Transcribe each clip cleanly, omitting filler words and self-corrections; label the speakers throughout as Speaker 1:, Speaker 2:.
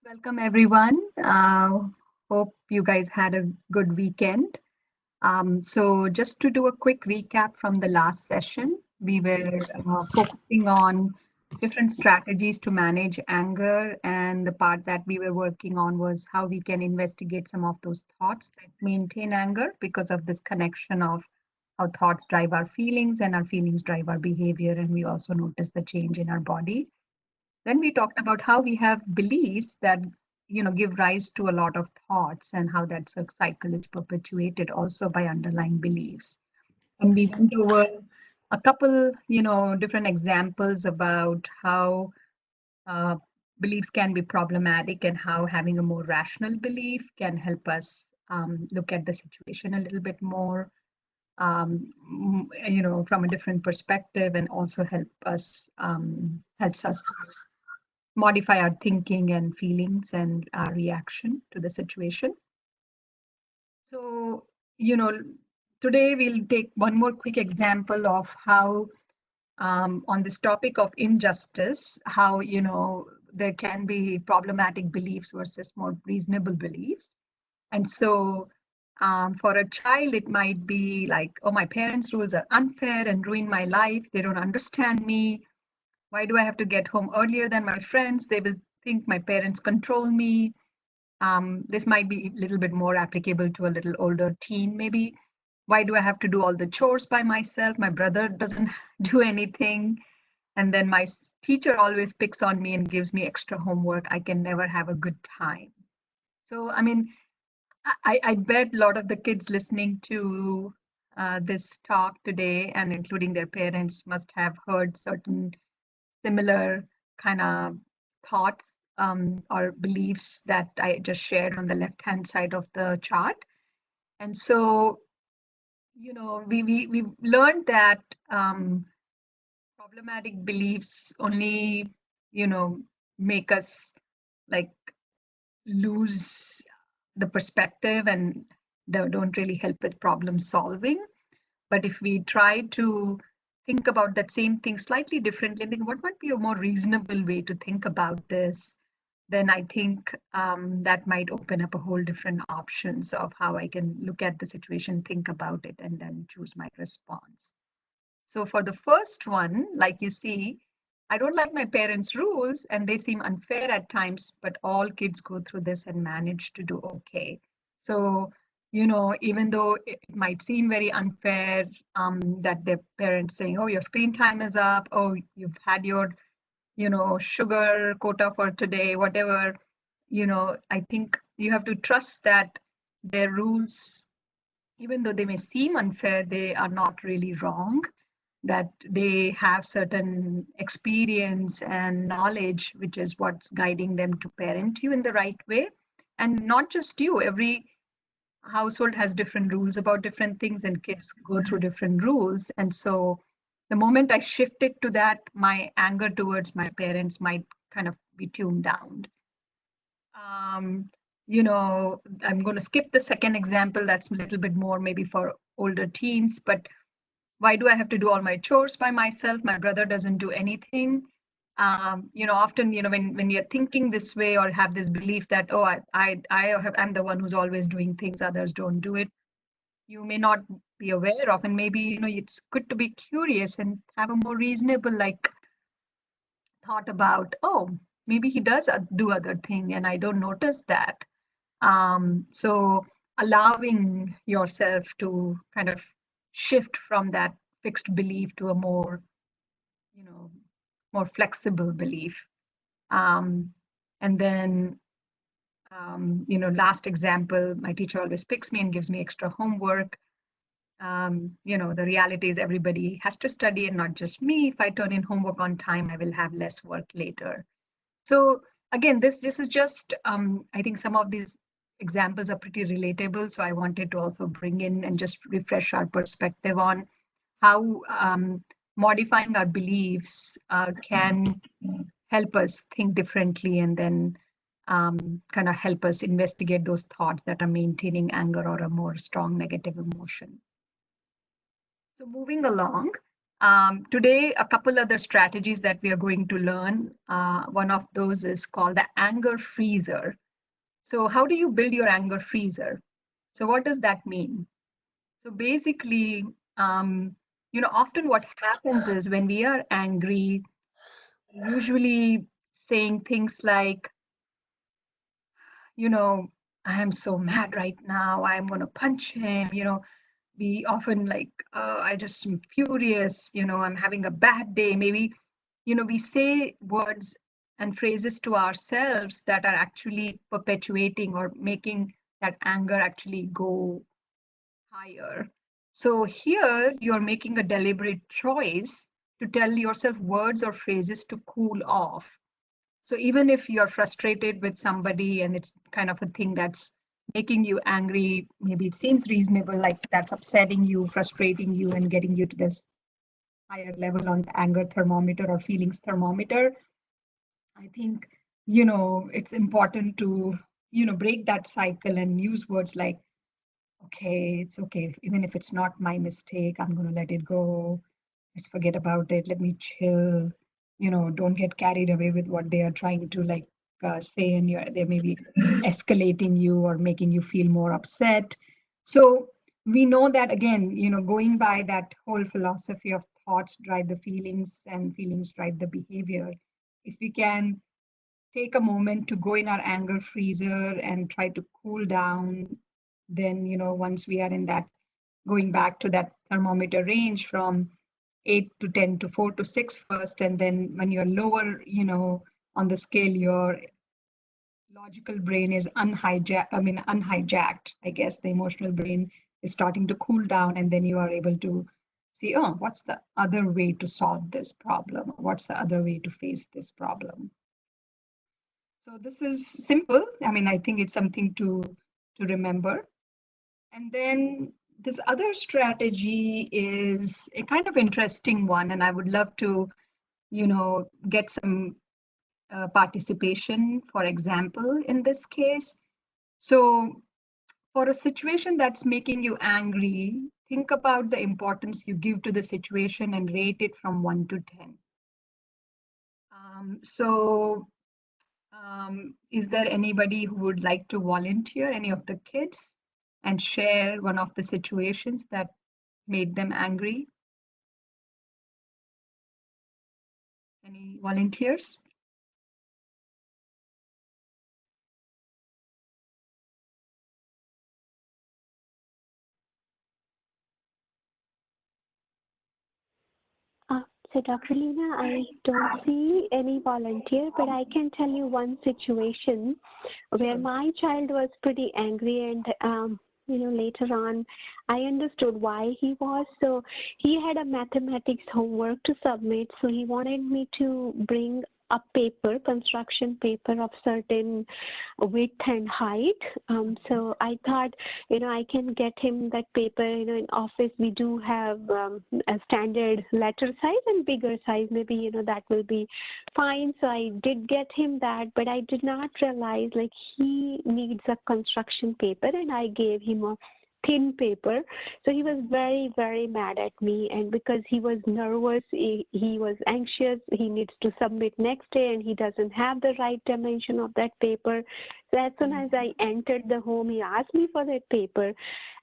Speaker 1: Welcome, everyone. Hope you guys had a good weekend. So, just to do a quick recap from the last session, we were focusing on different strategies to manage anger, and the part that we were working on was how we can investigate some of those thoughts that maintain anger because of this connection of how thoughts drive our feelings and our feelings drive our behavior. And we also notice the change in our body. Then we talked about how we have beliefs that give rise to a lot of thoughts and how that cycle is perpetuated also by underlying beliefs. And we went over a couple different examples about how uh, beliefs can be problematic and how having a more rational belief can help us look at the situation a little bit more from a different perspective, and also helps us modify our thinking and feelings and our reaction to the situation. So, today we'll take one more quick example of how, on this topic of injustice, how, there can be problematic beliefs versus more reasonable beliefs. And so, for a child, it might be like, oh, my parents' rules are unfair and ruin my life. They don't understand me. Why do I have to get home earlier than my friends? They will think my parents control me. This might be a little bit more applicable to a little older teen, maybe. Why do I have to do all the chores by myself? My brother doesn't do anything. And then my teacher always picks on me and gives me extra homework. I can never have a good time. So, I mean, I bet a lot of the kids listening to this talk today, and including their parents, must have heard certain similar kind of thoughts or beliefs that I just shared on the left-hand side of the chart. And so, we learned that problematic beliefs only, make us like lose the perspective and don't really help with problem solving. But if we try to think about that same thing slightly differently, think what might be a more reasonable way to think about this, then I think that might open up a whole different options of how I can look at the situation, think about it, and then choose my response. So for the first one, like you see, I don't like my parents' rules and they seem unfair at times, but all kids go through this and manage to do okay. So, even though it might seem very unfair, that their parents saying, oh, your screen time is up, oh, you've had your, sugar quota for today, whatever, I think you have to trust that their rules, even though they may seem unfair, they are not really wrong, that they have certain experience and knowledge, which is what's guiding them to parent you in the right way. And not just you, every household has different rules about different things, and kids go through different rules. And so the moment I shifted to that, my anger towards my parents might kind of be tuned down. Um, I'm going to skip the second example. That's a little bit more maybe for older teens, but why do I have to do all my chores by myself? My brother doesn't do anything. Often, when you're thinking this way or have this belief that, oh, I'm the one who's always doing things, others don't do it, you may not be aware of. And maybe, it's good to be curious and have a more reasonable, like, thought about, oh, maybe he does do other thing and I don't notice that. So allowing yourself to kind of shift from that fixed belief to a more, you know, more flexible belief. And then, last example, my teacher always picks me and gives me extra homework. The reality is everybody has to study and not just me. If I turn in homework on time, I will have less work later. So again, this is just, I think some of these examples are pretty relatable. So I wanted to also bring in and just refresh our perspective on how modifying our beliefs can help us think differently, and then kind of help us investigate those thoughts that are maintaining anger or a more strong negative emotion. So moving along, Today, a couple other strategies that we are going to learn. One of those is called the anger freezer. So how do you build your anger freezer? So what does that mean? So basically, often what happens is when we are angry, usually saying things like, you know, I am so mad right now, I'm going to punch him. We often like, I just am furious, I'm having a bad day. Maybe, we say words and phrases to ourselves that are actually perpetuating or making that anger actually go higher. So here you're making a deliberate choice to tell yourself words or phrases to cool off. So even if you're frustrated with somebody and it's kind of a thing that's making you angry, maybe it seems reasonable, like that's upsetting you, frustrating you, and getting you to this higher level on the anger thermometer or feelings thermometer. I think, it's important to, break that cycle and use words like, okay, it's okay. Even if it's not my mistake, I'm going to let it go. Let's forget about it. Let me chill. Don't get carried away with what they are trying to like say, and they may be escalating you or making you feel more upset. So we know that again, going by that whole philosophy of thoughts drive the feelings and feelings drive the behavior. If we can take a moment to go in our anger freezer and try to cool down, then once we are in that, going back to that thermometer range from 8 to 10 to 4 to 6 first, and then when you're lower on the scale, your logical brain is unhijacked, I guess. The emotional brain is starting to cool down, and then you are able to see, oh, what's the other way to solve this problem? What's the other way to face this problem? So this is simple. I mean, I think it's something to remember. And then this other strategy is a kind of interesting one, and I would love to, get some participation, for example, in this case. So for a situation that's making you angry, think about the importance you give to the situation and rate it from 1 to 10. Is there anybody who would like to volunteer, any of the kids, and share one of the situations that made them angry? Any volunteers?
Speaker 2: So, Dr. Leena, I don't see any volunteer, but I can tell you one situation where my child was pretty angry, and later on, I understood why he was. So he had a mathematics homework to submit, so he wanted me to bring a paper, construction paper of certain width and height. So I thought, I can get him that paper. In office we do have a standard letter size and bigger size. Maybe, that will be fine. So I did get him that, but I did not realize like he needs a construction paper, and I gave him a thin paper. So he was very, very mad at me, and because he was nervous, he was anxious, he needs to submit next day and he doesn't have the right dimension of that paper. So as soon as I entered the home, he asked me for that paper,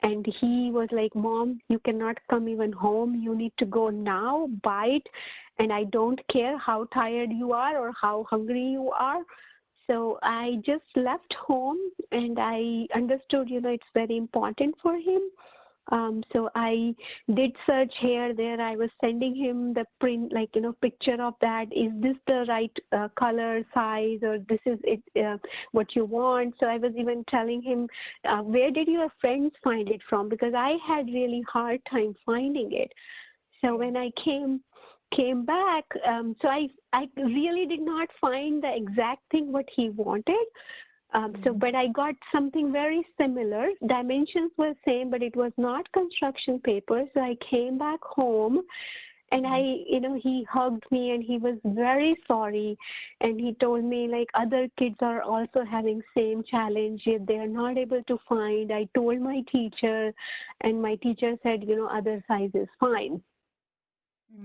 Speaker 2: and he was like, Mom, you cannot come even home, you need to go now, buy it, and I don't care how tired you are or how hungry you are. So I just left home, and I understood, it's very important for him. So I did search here, there. I was sending him the print, like, picture of that. Is this the right color, size, or this is it, what you want? So I was even telling him, where did your friends find it from? Because I had really hard time finding it. So when I came back, so I really did not find the exact thing what he wanted. But I got something very similar. Dimensions were same, but it was not construction paper. So I came back home, and he hugged me, and he was very sorry. And he told me like other kids are also having same challenge. They are not able to find. I told my teacher, and my teacher said, other size is fine.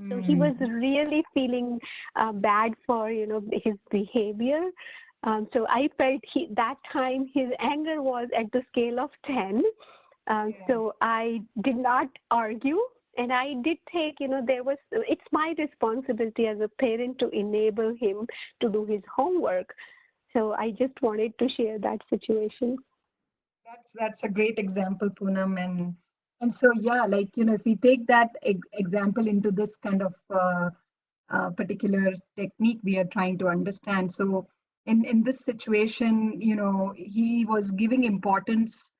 Speaker 2: So he was
Speaker 1: Mm.
Speaker 2: really feeling bad for his behavior. So I felt that time his anger was at the scale of 10.
Speaker 1: Yes.
Speaker 2: So I did not argue, and I did take, it's my responsibility as a parent to enable him to do his homework. So I just wanted to share that situation.
Speaker 1: That's a great example, Poonam, and so yeah, like if we take that example into this kind of particular technique we are trying to understand. So in this situation, he was giving importance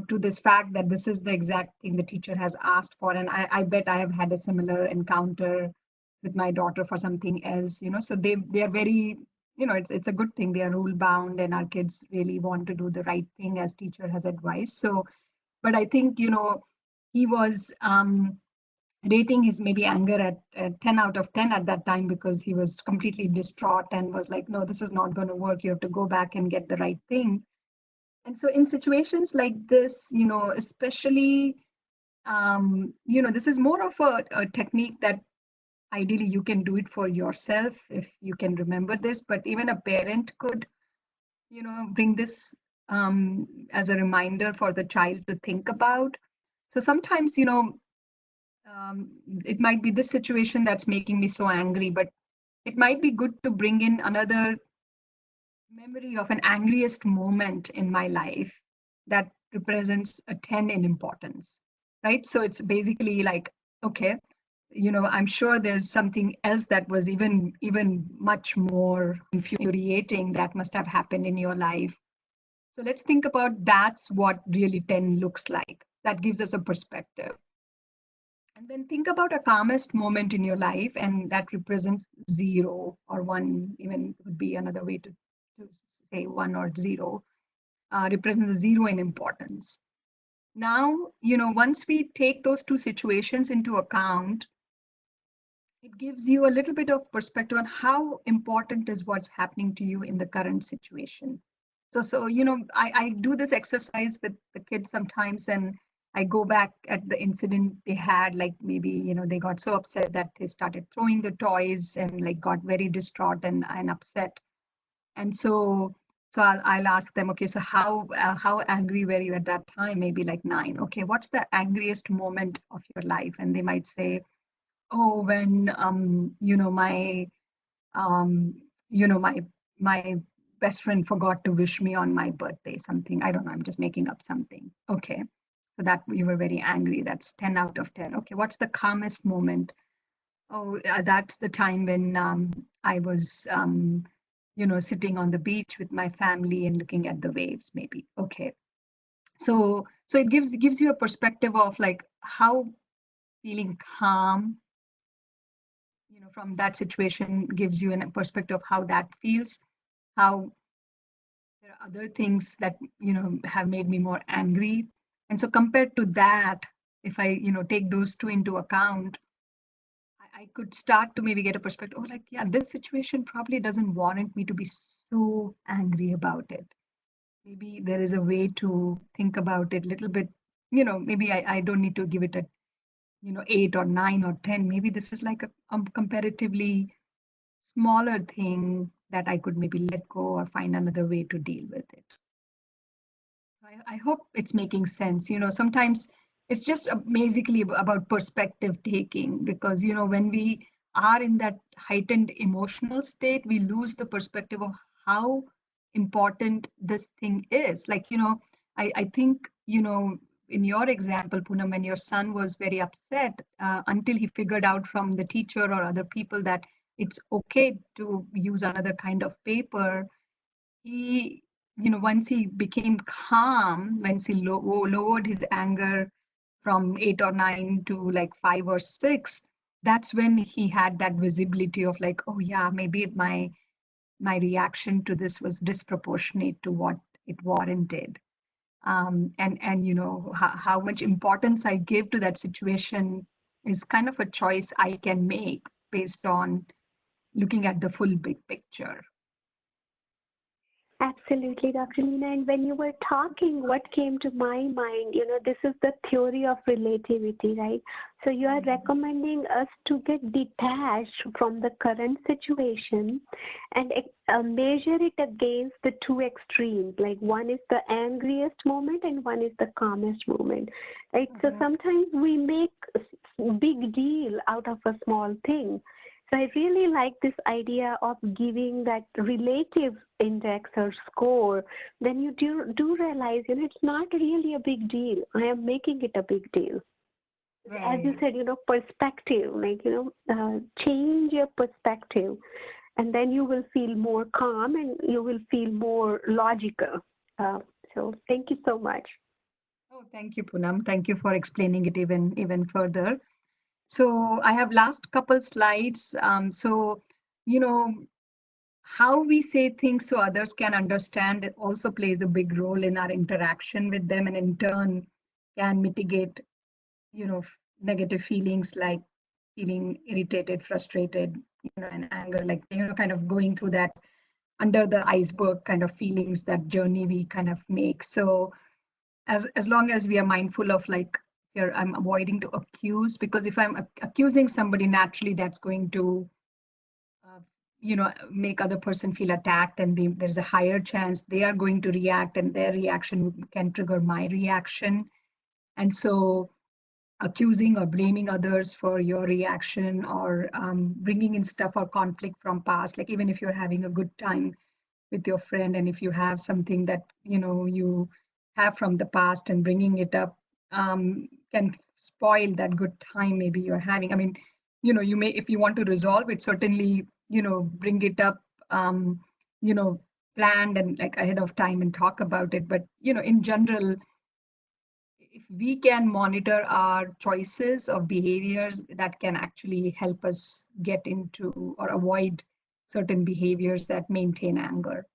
Speaker 1: to this fact that this is the exact thing the teacher has asked for, and I bet I have had a similar encounter with my daughter for something else. So they are very, it's a good thing they are rule bound, and our kids really want to do the right thing as teacher has advised. So, but I think he was rating his maybe anger at 10 out of 10 at that time, because he was completely distraught and was like, no, this is not going to work, you have to go back and get the right thing. And so in situations like this, especially this is more of a technique that ideally you can do it for yourself if you can remember this, but even a parent could bring this as a reminder for the child to think about. So sometimes um, it might be this situation that's making me so angry, but it might be good to bring in another memory of an angriest moment in my life that represents a 10 in importance, right? So it's basically like, okay, I'm sure there's something else that was even much more infuriating that must have happened in your life. So let's think about that's what really 10 looks like. That gives us a perspective. And then think about a calmest moment in your life, and that represents zero or one, even would be another way to say one or zero, represents a zero in importance. Now, once we take those two situations into account, it gives you a little bit of perspective on how important is what's happening to you in the current situation. So I do this exercise with the kids sometimes, and I go back at the incident they had, like maybe they got so upset that they started throwing the toys and like got very distraught and upset. And so I'll ask them, okay, so how angry were you at that time? Maybe like 9. Okay, what's the angriest moment of your life? And they might say, oh, when um my my best friend forgot to wish me on my birthday, something, I don't know, I'm just making up something. Okay, so that you were very angry, that's 10 out of 10. Okay, what's the calmest moment? Oh, that's the time when I was sitting on the beach with my family and looking at the waves, maybe. Okay, so it gives you a perspective of like how feeling calm from that situation gives you a perspective of how that feels, how there are other things that have made me more angry. And so compared to that, if I take those two into account, I could start to maybe get a perspective, oh, like, yeah, this situation probably doesn't warrant me to be so angry about it. Maybe there is a way to think about it a little bit. Maybe I don't need to give it a 8 or 9 or 10. Maybe this is like a comparatively smaller thing that I could maybe let go or find another way to deal with it. I hope it's making sense. Sometimes it's just basically about perspective taking, because, when we are in that heightened emotional state, we lose the perspective of how important this thing is. Like, I think, in your example, Poonam, when your son was very upset until he figured out from the teacher or other people that it's okay to use another kind of paper, he once he became calm, once he lowered his anger from 8 or 9 to like 5 or 6, that's when he had that visibility of like, oh yeah, maybe my reaction to this was disproportionate to what it warranted. And how much importance I give to that situation is kind of a choice I can make based on looking at the full big picture.
Speaker 2: Absolutely, Dr. Leena. And when you were talking, what came to my mind, this is the theory of relativity, right? So you are
Speaker 1: Mm.
Speaker 2: recommending us to get detached from the current situation and measure it against the two extremes. Like one is the angriest moment and one is the calmest moment, right? So
Speaker 1: Mhm.
Speaker 2: sometimes we make big deal out of a small thing. So I really like this idea of giving that relative index or score. Then you do realize, it's not really a big deal. I am making it a big deal. As you
Speaker 1: Right.
Speaker 2: said, perspective, like, change your perspective, and then you will feel more calm and you will feel more logical. Uh, so thank you so much.
Speaker 1: Oh, thank you, Poonam. Thank you for explaining it even further. So I have last couple slides. So, you know, how we say things so others can understand it also plays a big role in our interaction with them, and in turn can mitigate, negative feelings like feeling irritated, frustrated, and anger, like, kind of going through that under the iceberg kind of feelings, that journey we kind of make. So as long as we are mindful of, like, here I'm avoiding to accuse, because if I'm accusing somebody, naturally that's going to uh, make other person feel attacked, and there's a higher chance they are going to react, and their reaction can trigger my reaction. And so accusing or blaming others for your reaction, or bringing in stuff or conflict from past, like even if you're having a good time with your friend, and if you have something that you have from the past, and bringing it up can spoil that good time maybe you're having. I mean, you may, if you want to resolve it, certainly bring it up, um, you know planned and like ahead of time, and talk about it. But in general, if we can monitor our choices of behaviors, that can actually help us get into or avoid certain behaviors that maintain anger.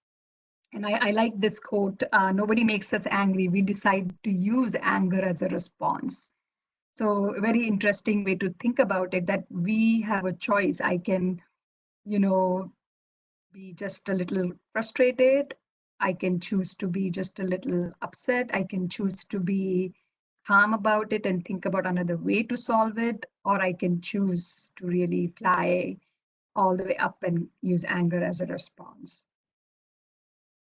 Speaker 1: And I like this quote: nobody makes us angry. We decide to use anger as a response. So, a very interesting way to think about it, that we have a choice. I can, you know, be just a little frustrated. I can choose to be just a little upset. I can choose to be calm about it and think about another way to solve it. Or I can choose to really fly all the way up and use anger as a response.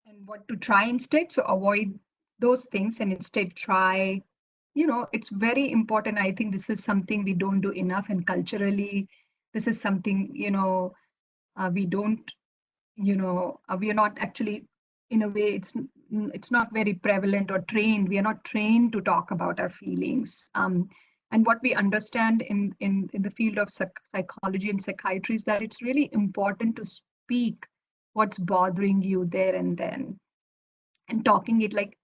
Speaker 1: And what to try instead? So avoid those things and instead try, it's very important. I think this is something we don't do enough, and culturally, this is something, we don't, we are not actually, in a way, it's not very prevalent or trained. We are not trained to talk about our feelings. And what we understand in the field of psychology and psychiatry is that it's really important to speak what's bothering you there and then, and talking it like,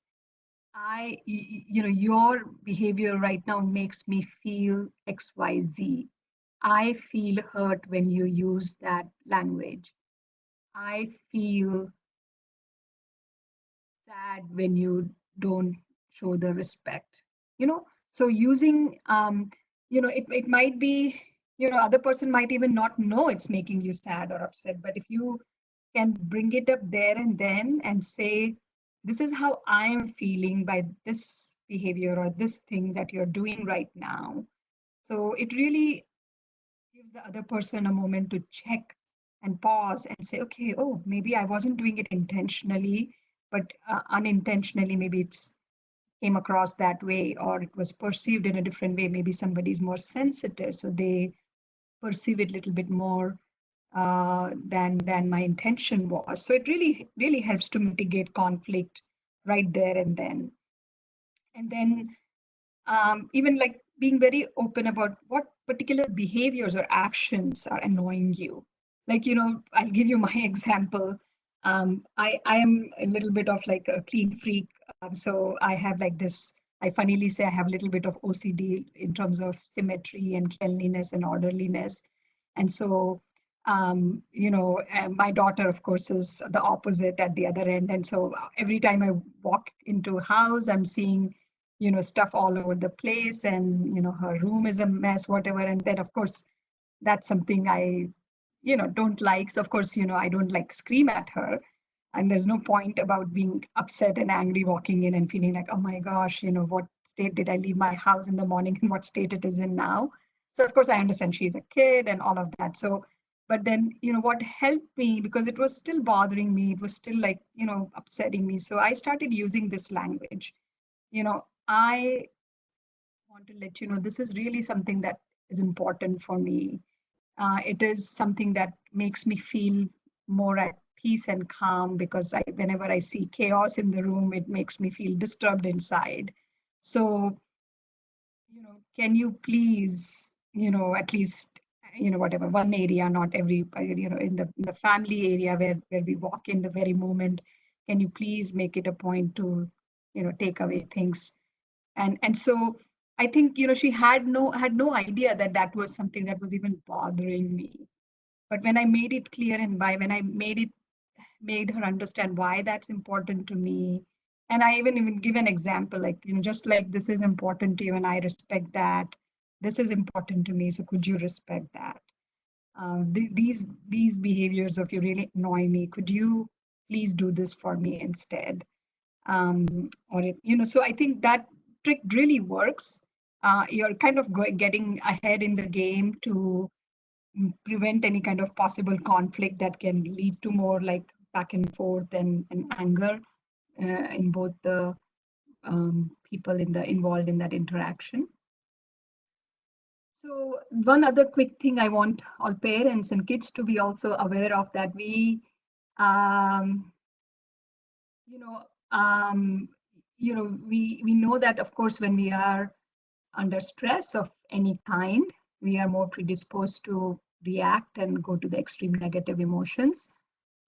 Speaker 1: your behavior right now makes me feel XYZ. I feel hurt when you use that language. I feel sad when you don't show the respect. you know so using, it might be, other person might even not know it's making you sad or upset, but if you can bring it up there and then and say, this is how I am feeling by this behavior or this thing that you're doing right now. So it really gives the other person a moment to check and pause and say, okay, oh, maybe I wasn't doing it intentionally, but unintentionally, maybe it's came across that way, or it was perceived in a different way. Maybe somebody's more sensitive, so they perceive it a little bit more than my intention was. So it really helps to mitigate conflict right there and then. And then even like being very open about what particular behaviors or actions are annoying you. Like, I'll give you my example. I am a little bit of like a clean freak. So I have like this, I funnily say I have a little bit of OCD in terms of symmetry and cleanliness and orderliness. And so, my daughter, of course, is the opposite at the other end. And so every time I walk into a house, I'm seeing stuff all over the place, and her room is a mess, whatever. And then of course that's something I don't like. So of course I don't like scream at her, And there's no point about being upset and angry walking in and feeling like, oh my gosh, what state did I leave my house in the morning and what state it is in now. So of course I understand she's a kid and all of that. So, but then, what helped me, because it was still bothering me, it was still like, upsetting me. So I started using this language. I want to let you know this is really something that is important for me. It is something that makes me feel more at peace and calm, because whenever I see chaos in the room, it makes me feel disturbed inside. So, can you please, at least, whatever one area, not every, in the family area where we walk in the very moment, can you please make it a point to, take away things? And so I think, she had no idea that that was something that was even bothering me. But when I made it clear, and when I made her understand why that's important to me, and I even give an example, like, just like this is important to you and I respect that, this is important to me, so could you respect that? These behaviors of you really annoy me, could you please do this for me instead? So I think that trick really works. You're kind of getting ahead in the game to prevent any kind of possible conflict that can lead to more like back and forth and anger in both the people involved in that interaction. So one other quick thing I want all parents and kids to be also aware of, that um, you know, um, we know that, of course, when we are under stress of any kind, we are more predisposed to react and go to the extreme negative emotions.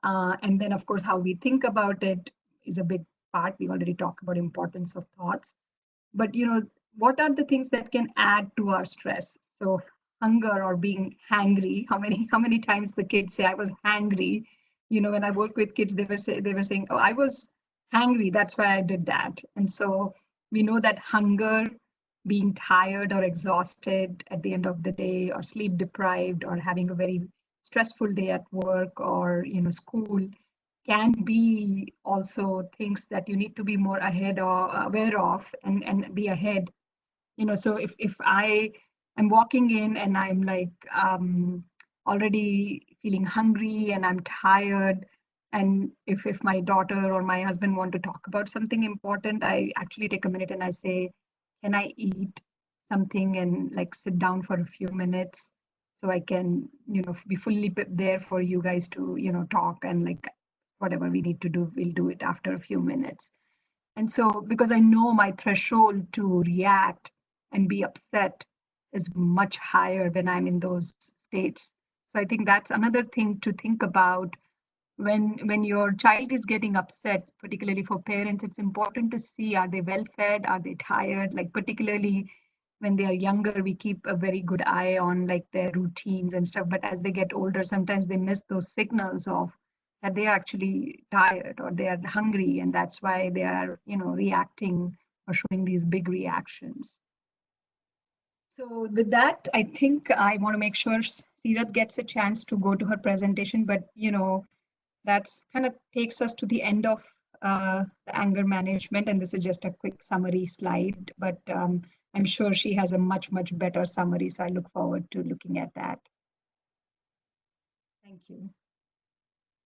Speaker 1: And then, of course, how we think about it is a big part. We already talked about importance of thoughts. But what are the things that can add to our stress? So hunger or being hangry. How many times the kids say I was hangry? When I work with kids, they were saying, oh, I was hangry, that's why I did that. And so we know that hunger, being tired or exhausted at the end of the day, or sleep deprived, or having a very stressful day at work or school, can be also things that you need to be more ahead or aware of, and be ahead. So if I am walking in and I'm like already feeling hungry and I'm tired, and if my daughter or my husband want to talk about something important, I actually take a minute and I say, can I eat something and like sit down for a few minutes, so I can be fully there for you guys to talk, and like whatever we need to do, we'll do it after a few minutes. And so, because I know my threshold to react and be upset is much higher when I'm in those states. So I think that's another thing to think about. When your child is getting upset, particularly for parents, it's important to see, are they well fed, are they tired? Like particularly when they are younger, we keep a very good eye on like their routines and stuff. But as they get older, sometimes they miss those signals of that they are actually tired or they are hungry, and that's why they are reacting or showing these big reactions. So with that, I think I want to make sure Seerat gets a chance to go to her presentation, but that's kind of takes us to the end of the anger management, and this is just a quick summary slide, but I'm sure she has a much better summary, so I look forward to looking at that. Thank you.